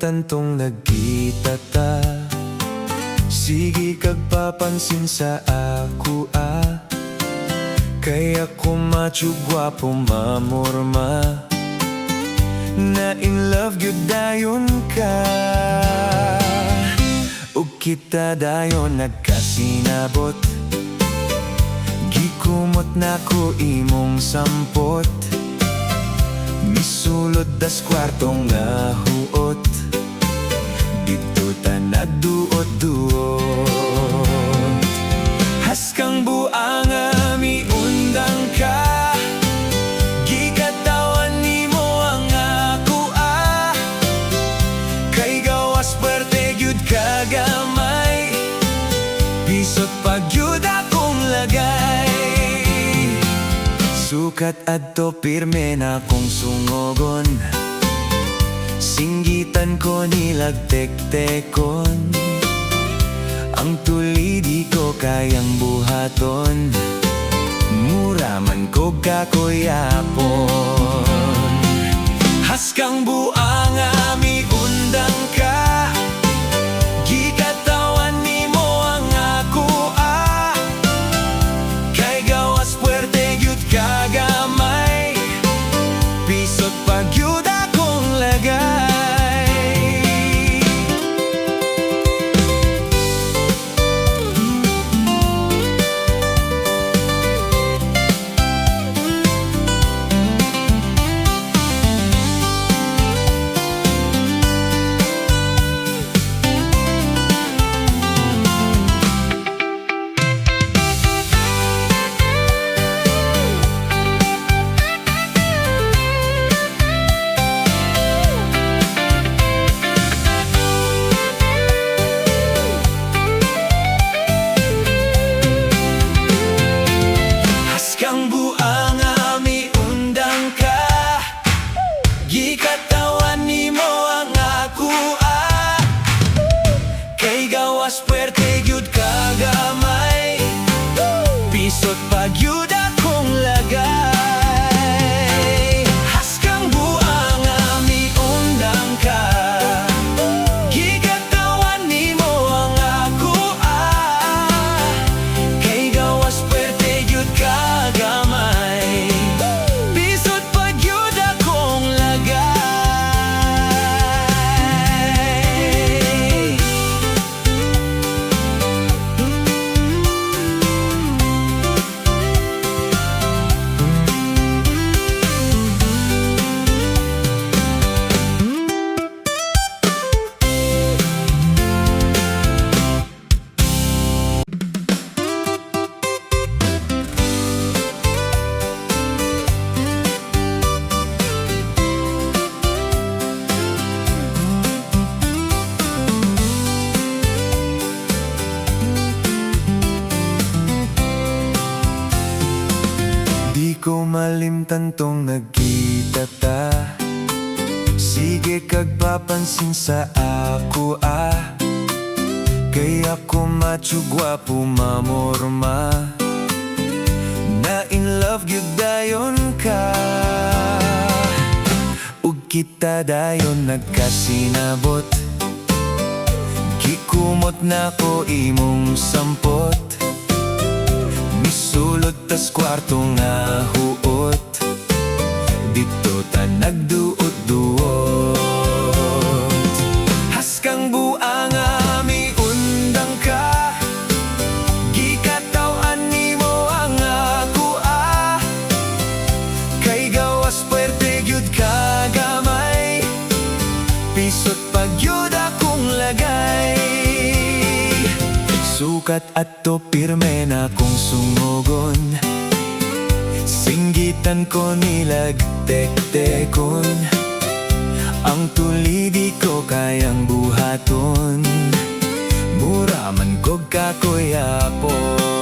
malimtantong nagkita ta. Sige kag papansin sa ako kaya ko macho gwapo mamorma. Na in love gyud dayon ka, ug kita dayon nagkasinabot. Gikumot na ko imong sampot, misulod das kwartong nga huot. Dito ta nagduot-duot. Haskang buanga miundang ka, gikatawan nimo ang ako kay gawas puwerte gyud kagamay. Pisot pag gyud akong lagay. Sukat adto pirme na kong sungogon, singgitan ko nilagtek-tekon. Ang tuli di ko kayang buhaton, mura man ko kakoyapon. Haskang buanga miundang ka, gikatawan nimo ang ako kay gawas puwerte gyud kagamay. Pisot pag gyud akong lagay. Gikatawan nimo ang ako kay gawas puwerte gyud kagamay. Pisot pag gyud akong lagay. Haskang buanga miundang ka, gikatawan nimo ang ako kay gawas puwerte gyud kagamay. Pisot pag gyud akong di ko malimtantong nagkita ta. Sige kag papansin sa ako kaya ko macho gwapo mamorma. Na in love gyud dayon ka, ug kita dayon nagkasinabot. Gikumot na ko imong sampot, misulod tas kwartong nga huot. Dito ta nagduot-duot. Haskang buanga miundang ka, gikatawan nimo ang ako kay gawas puwerte gyud kagamay. Pisot pag gyud akong lagay. Sukat adto pirme na kong sungogon, singgitan ko nilagtek-tekon. Ang tuli di ko kayang buhaton, mura man ko kakoyapon.